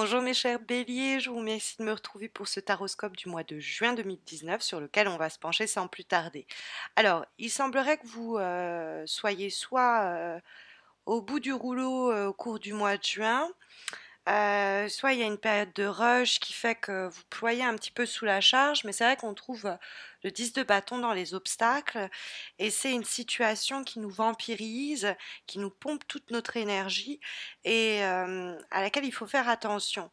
Bonjour mes chers béliers, je vous remercie de me retrouver pour ce taroscope du mois de juin 2019 sur lequel on va se pencher sans plus tarder. Alors, il semblerait que vous soyez soit au bout du rouleau au cours du mois de juin, soit il y a une période de rush qui fait que vous ployez un petit peu sous la charge, mais c'est vrai qu'on trouve le 10 de bâton dans les obstacles et c'est une situation qui nous vampirise, qui nous pompe toute notre énergie et à laquelle il faut faire attention.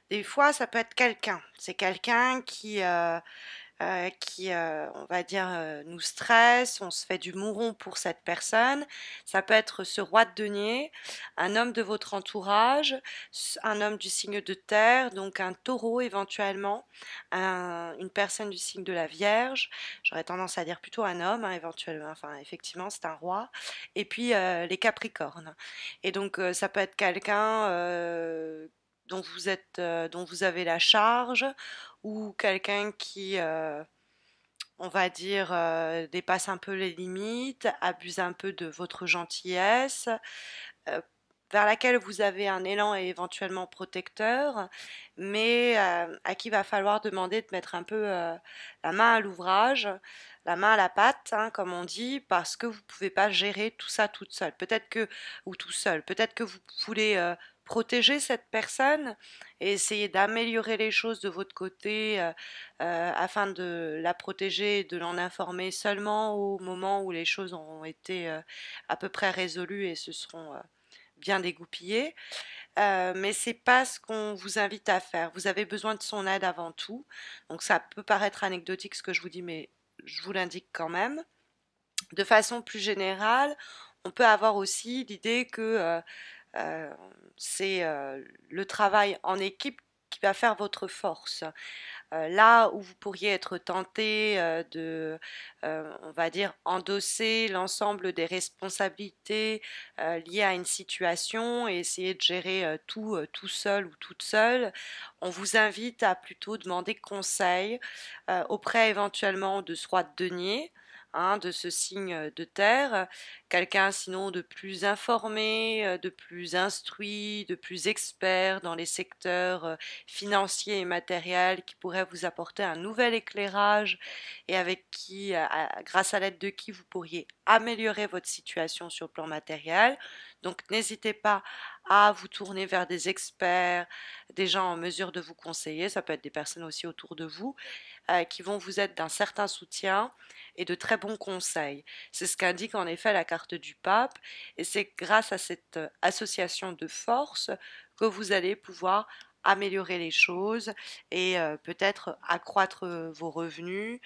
Des fois, ça peut être quelqu'un. C'est quelqu'un qui, on va dire, nous stresse, on se fait du mouron pour cette personne. Ça peut être ce roi de denier, un homme de votre entourage, un homme du signe de terre, donc un taureau éventuellement, une personne du signe de la Vierge. J'aurais tendance à dire plutôt un homme, hein, éventuellement, enfin effectivement c'est un roi. Et puis les Capricornes. Et donc ça peut être quelqu'un dont vous avez la charge ou quelqu'un qui, on va dire, dépasse un peu les limites, abuse un peu de votre gentillesse, euh, vers laquelle vous avez un élan éventuellement protecteur, mais à qui va falloir demander de mettre un peu la main à l'ouvrage, la main à la pâte, hein, comme on dit, parce que vous ne pouvez pas gérer tout ça toute seule. Peut-être que, ou tout seul, peut-être que vous voulez protéger cette personne et essayer d'améliorer les choses de votre côté afin de la protéger et de l'en informer seulement au moment où les choses ont été à peu près résolues et se seront bien dégoupillées. Mais c'est pas ce qu'on vous invite à faire. Vous avez besoin de son aide avant tout. Donc ça peut paraître anecdotique ce que je vous dis, mais je vous l'indique quand même. De façon plus générale, on peut avoir aussi l'idée que euh, c'est le travail en équipe qui va faire votre force. Là où vous pourriez être tenté on va dire, endosser l'ensemble des responsabilités liées à une situation et essayer de gérer tout tout seul ou toute seule, on vous invite à plutôt demander conseil auprès éventuellement de ce roi de denier. Hein, de ce signe de terre, quelqu'un sinon de plus informé, de plus instruit, de plus expert dans les secteurs financiers et matériels qui pourrait vous apporter un nouvel éclairage et avec qui, grâce à l'aide de qui vous pourriez améliorer votre situation sur le plan matériel. Donc n'hésitez pas à vous tourner vers des experts, des gens en mesure de vous conseiller, ça peut être des personnes aussi autour de vous, qui vont vous être d'un certain soutien et de très bons conseils. C'est ce qu'indique en effet la carte du pape et c'est grâce à cette association de forces que vous allez pouvoir améliorer les choses et peut-être accroître vos revenus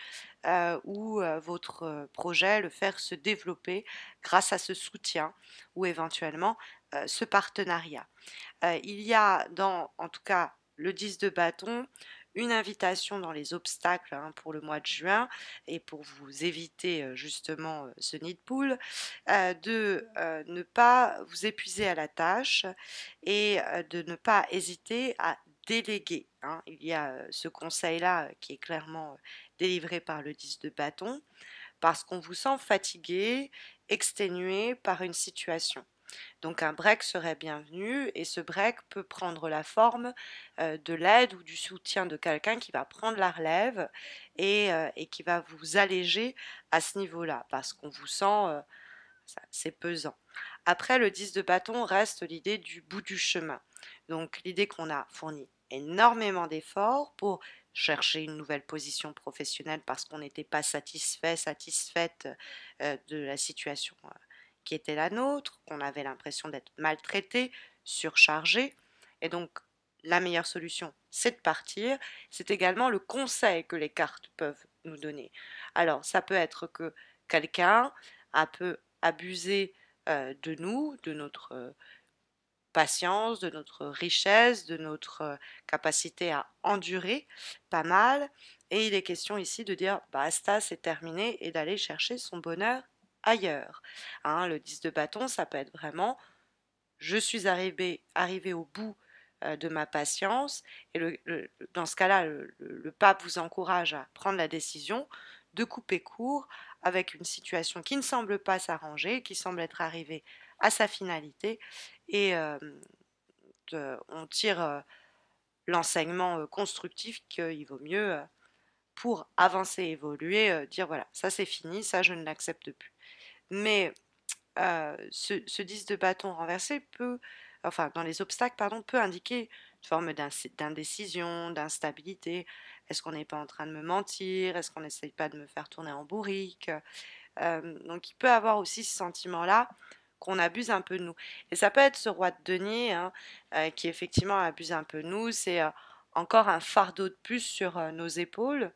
ou votre projet, le faire se développer grâce à ce soutien ou éventuellement ce partenariat. Il y a dans, en tout cas, le 10 de bâton, une invitation dans les obstacles hein, pour le mois de juin et pour vous éviter justement ce nid de poule, de ne pas vous épuiser à la tâche et de ne pas hésiter à déléguer. Hein. Il y a ce conseil-là qui est clairement délivré par le 10 de bâton parce qu'on vous sent fatigué, exténué par une situation. Donc un break serait bienvenu et ce break peut prendre la forme de l'aide ou du soutien de quelqu'un qui va prendre la relève et qui va vous alléger à ce niveau-là parce qu'on vous sent, c'est pesant. Après, le 10 de bâton reste l'idée du bout du chemin. Donc l'idée qu'on a fourni énormément d'efforts pour chercher une nouvelle position professionnelle parce qu'on n'était pas satisfait, satisfaite de la situation qui était la nôtre, qu'on avait l'impression d'être maltraité, surchargé. Et donc, la meilleure solution, c'est de partir. C'est également le conseil que les cartes peuvent nous donner. Alors, ça peut être que quelqu'un a peu abusé de nous, de notre patience, de notre richesse, de notre capacité à endurer pas mal. Et il est question ici de dire basta, c'est terminé et d'aller chercher son bonheur ailleurs. Hein, le 10 de bâton, ça peut être vraiment je suis arrivé au bout de ma patience et dans ce cas-là, le pape vous encourage à prendre la décision de couper court avec une situation qui ne semble pas s'arranger, qui semble être arrivée à sa finalité et on tire l'enseignement constructif qu'il vaut mieux, pour avancer, évoluer, dire voilà, ça c'est fini, ça je ne l'accepte plus. Mais ce 10 de bâton renversé peut, enfin dans les obstacles, pardon, peut indiquer une forme d'indécision, d'instabilité. Est-ce qu'on n'est pas en train de me mentir? Est-ce qu'on n'essaye pas de me faire tourner en bourrique? Donc il peut avoir aussi ce sentiment-là qu'on abuse un peu de nous. Et ça peut être ce roi de denier hein, qui effectivement abuse un peu de nous. C'est encore un fardeau de plus sur nos épaules.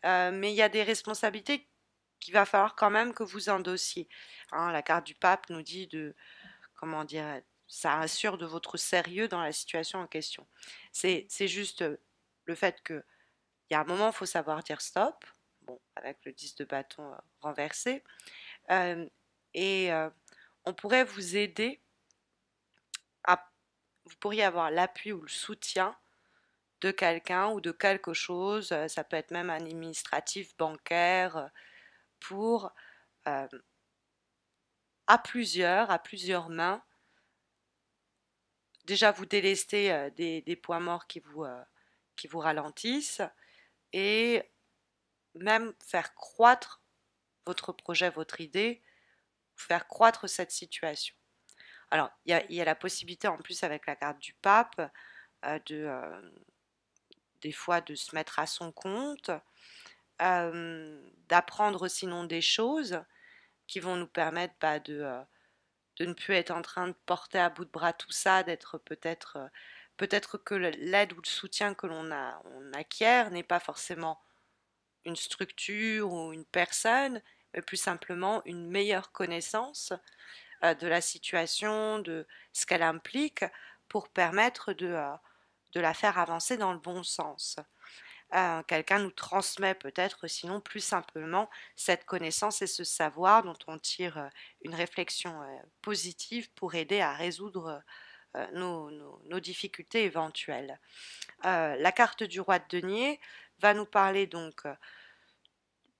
Mais il y a des responsabilités qu'il va falloir quand même que vous endossiez. Hein, la carte du pape nous dit de, comment dire, ça assure de votre sérieux dans la situation en question. C'est juste le fait que il y a un moment, il faut savoir dire stop. Bon, avec le 10 de bâton renversé. Euh, et on pourrait vous aider à, vous pourriez avoir l'appui ou le soutien de quelqu'un ou de quelque chose, ça peut être même administratif, bancaire, pour euh, à plusieurs mains, déjà vous délester des points morts qui vous ralentissent et même faire croître votre projet, votre idée, faire croître cette situation. Alors, il y a la possibilité en plus avec la carte du pape des fois de se mettre à son compte, d'apprendre sinon des choses qui vont nous permettre de ne plus être en train de porter à bout de bras tout ça, d'être peut-être que l'aide ou le soutien que on acquiert n'est pas forcément une structure ou une personne, mais plus simplement une meilleure connaissance de la situation, de ce qu'elle implique pour permettre de la faire avancer dans le bon sens. Quelqu'un nous transmet peut-être sinon plus simplement cette connaissance et ce savoir dont on tire une réflexion positive pour aider à résoudre nos difficultés éventuelles. La carte du roi de denier va nous parler donc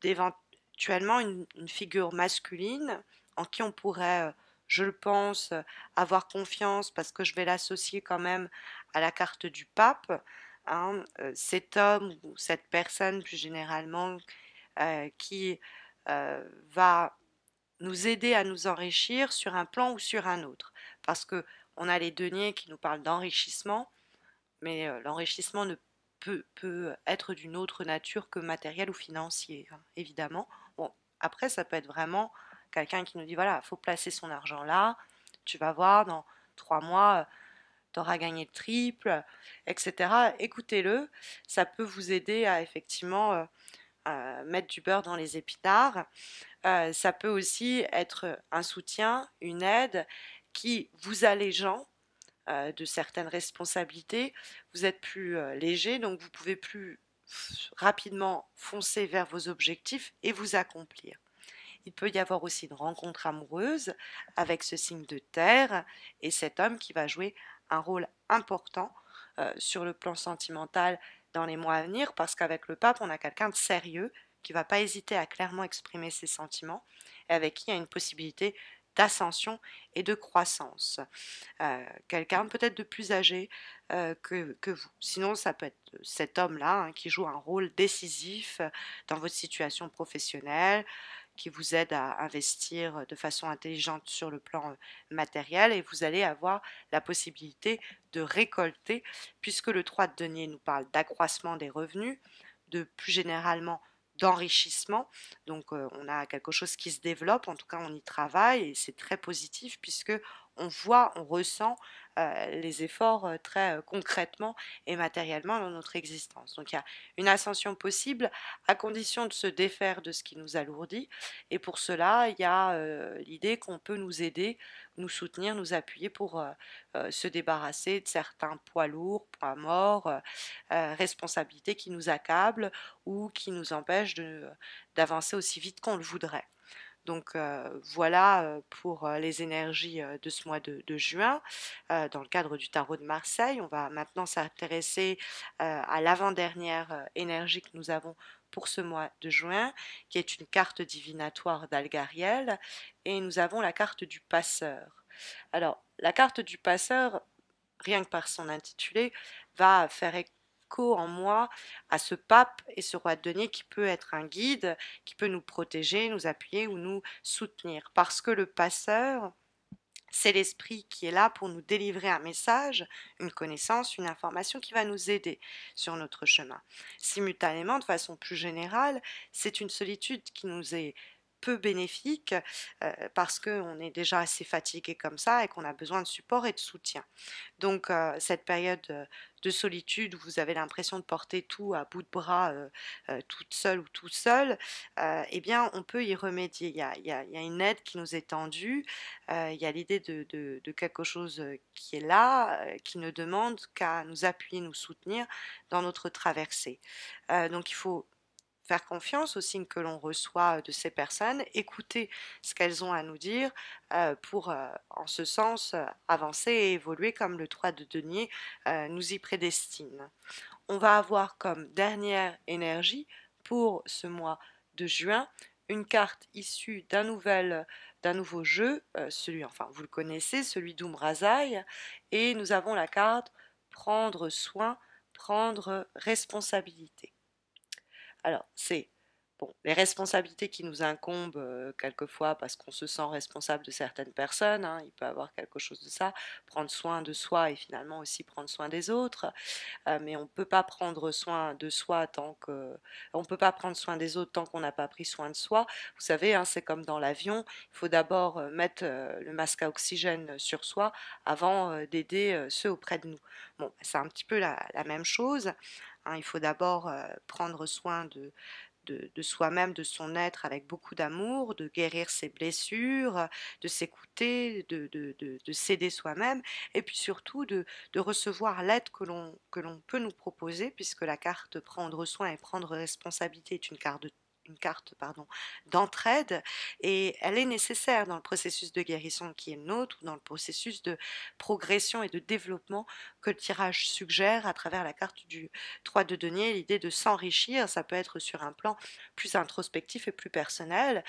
d'éventuellement une figure masculine en qui on pourrait, je le pense, avoir confiance parce que je vais l'associer quand même à la carte du pape. Hein, cet homme ou cette personne plus généralement qui va nous aider à nous enrichir sur un plan ou sur un autre. Parce que on a les deniers qui nous parlent d'enrichissement, mais l'enrichissement ne peut être d'une autre nature que matériel ou financier, hein, évidemment. Bon, après, ça peut être vraiment quelqu'un qui nous dit, voilà, il faut placer son argent là, tu vas voir, dans 3 mois, tu auras gagné le triple, etc. Écoutez-le, ça peut vous aider à effectivement mettre du beurre dans les épinards. Ça peut aussi être un soutien, une aide qui vous allégeant de certaines responsabilités, vous êtes plus léger, donc vous pouvez plus rapidement foncer vers vos objectifs et vous accomplir. Il peut y avoir aussi une rencontre amoureuse avec ce signe de terre et cet homme qui va jouer un rôle important sur le plan sentimental dans les mois à venir parce qu'avec le pape, on a quelqu'un de sérieux qui ne va pas hésiter à clairement exprimer ses sentiments et avec qui il y a une possibilité d'ascension et de croissance. Quelqu'un peut-être de plus âgé que vous. Sinon, ça peut être cet homme-là hein, qui joue un rôle décisif dans votre situation professionnelle, qui vous aide à investir de façon intelligente sur le plan matériel et vous allez avoir la possibilité de récolter, puisque le 3 de denier nous parle d'accroissement des revenus, de plus généralement d'enrichissement. Donc on a quelque chose qui se développe, en tout cas on y travaille et c'est très positif puisque on voit, on ressent les efforts très concrètement et matériellement dans notre existence. Donc il y a une ascension possible à condition de se défaire de ce qui nous alourdit et pour cela il y a l'idée qu'on peut nous aider, nous soutenir, nous appuyer pour se débarrasser de certains poids lourds, poids morts, responsabilités qui nous accablent ou qui nous empêchent d'avancer aussi vite qu'on le voudrait. Donc voilà pour les énergies de ce mois de juin dans le cadre du tarot de Marseille. On va maintenant s'intéresser à l'avant-dernière énergie que nous avons pour ce mois de juin, qui est une carte divinatoire d'Algariel, et nous avons la carte du passeur. Alors, la carte du passeur, rien que par son intitulé, va faire écho en moi à ce pape et ce roi de denier qui peut être un guide, qui peut nous protéger, nous appuyer ou nous soutenir. Parce que le passeur, c'est l'esprit qui est là pour nous délivrer un message, une connaissance, une information qui va nous aider sur notre chemin. Simultanément, de façon plus générale, c'est une solitude qui nous est peu bénéfique parce qu'on est déjà assez fatigué comme ça et qu'on a besoin de support et de soutien. Donc cette période de solitude où vous avez l'impression de porter tout à bout de bras toute seule ou tout seul, eh bien on peut y remédier. Il y a une aide qui nous est tendue, il y a l'idée de quelque chose qui est là, qui ne demande qu'à nous appuyer, nous soutenir dans notre traversée. Donc il faut faire confiance aux signes que l'on reçoit de ces personnes, écouter ce qu'elles ont à nous dire pour, en ce sens, avancer et évoluer comme le 3 de denier nous y prédestine. On va avoir comme dernière énergie pour ce mois de juin une carte issue d'un nouveau jeu, celui, enfin vous le connaissez, celui d'Umrazai, et nous avons la carte prendre soin, prendre responsabilité. Alors, c'est bon, les responsabilités qui nous incombent quelquefois parce qu'on se sent responsable de certaines personnes, hein, il peut y avoir quelque chose de ça, prendre soin de soi et finalement aussi prendre soin des autres, mais on ne peut pas prendre soin de soi on peut pas prendre soin des autres tant qu'on n'a pas pris soin de soi. Vous savez, hein, c'est comme dans l'avion, il faut d'abord mettre le masque à oxygène sur soi avant d'aider ceux auprès de nous. Bon, c'est un petit peu la même chose. Hein, il faut d'abord prendre soin de soi-même, de son être avec beaucoup d'amour, de guérir ses blessures, de s'écouter, de s'aider soi-même, et puis surtout de recevoir l'aide que l'on peut nous proposer, puisque la carte prendre soin et prendre responsabilité est une carte pardon, d'entraide, et elle est nécessaire dans le processus de guérison qui est le nôtre, ou dans le processus de progression et de développement que le tirage suggère à travers la carte du 3 de denier, l'idée de s'enrichir. Ça peut être sur un plan plus introspectif et plus personnel,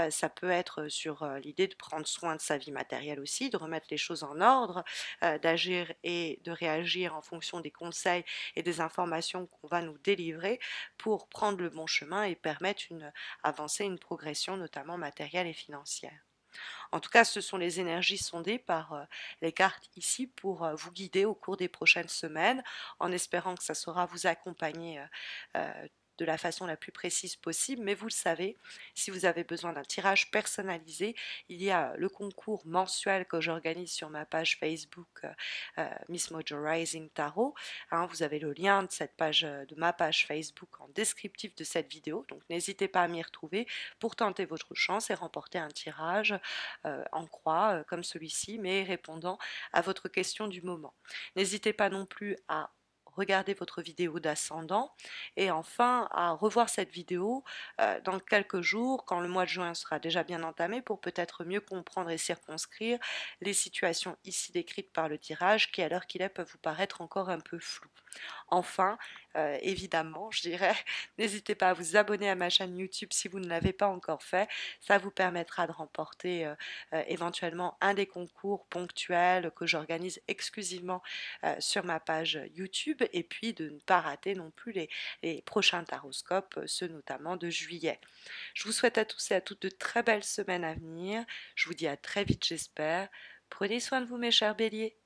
ça peut être sur l'idée de prendre soin de sa vie matérielle aussi, de remettre les choses en ordre, d'agir et de réagir en fonction des conseils et des informations qu'on va nous délivrer pour prendre le bon chemin et permettre une avancée, une progression, notamment matérielle et financière. En tout cas, ce sont les énergies sondées par les cartes ici pour vous guider au cours des prochaines semaines, en espérant que ça saura vous accompagner de la façon la plus précise possible. Mais vous le savez, si vous avez besoin d'un tirage personnalisé, il y a le concours mensuel que j'organise sur ma page Facebook Miss Mojo Rising Tarot. Hein, vous avez le lien de cette page, de ma page Facebook en descriptif de cette vidéo, donc n'hésitez pas à m'y retrouver pour tenter votre chance et remporter un tirage en croix comme celui-ci, mais répondant à votre question du moment. N'hésitez pas non plus à regarder votre vidéo d'ascendant et enfin à revoir cette vidéo dans quelques jours quand le mois de juin sera déjà bien entamé pour peut-être mieux comprendre et circonscrire les situations ici décrites par le tirage qui à l'heure qu'il est peuvent vous paraître encore un peu floues. Enfin, évidemment, je dirais, n'hésitez pas à vous abonner à ma chaîne YouTube si vous ne l'avez pas encore fait. Ça vous permettra de remporter éventuellement un des concours ponctuels que j'organise exclusivement sur ma page YouTube et puis de ne pas rater non plus les prochains taroscopes, ceux notamment de juillet. Je vous souhaite à tous et à toutes de très belles semaines à venir. Je vous dis à très vite, j'espère. Prenez soin de vous, mes chers béliers.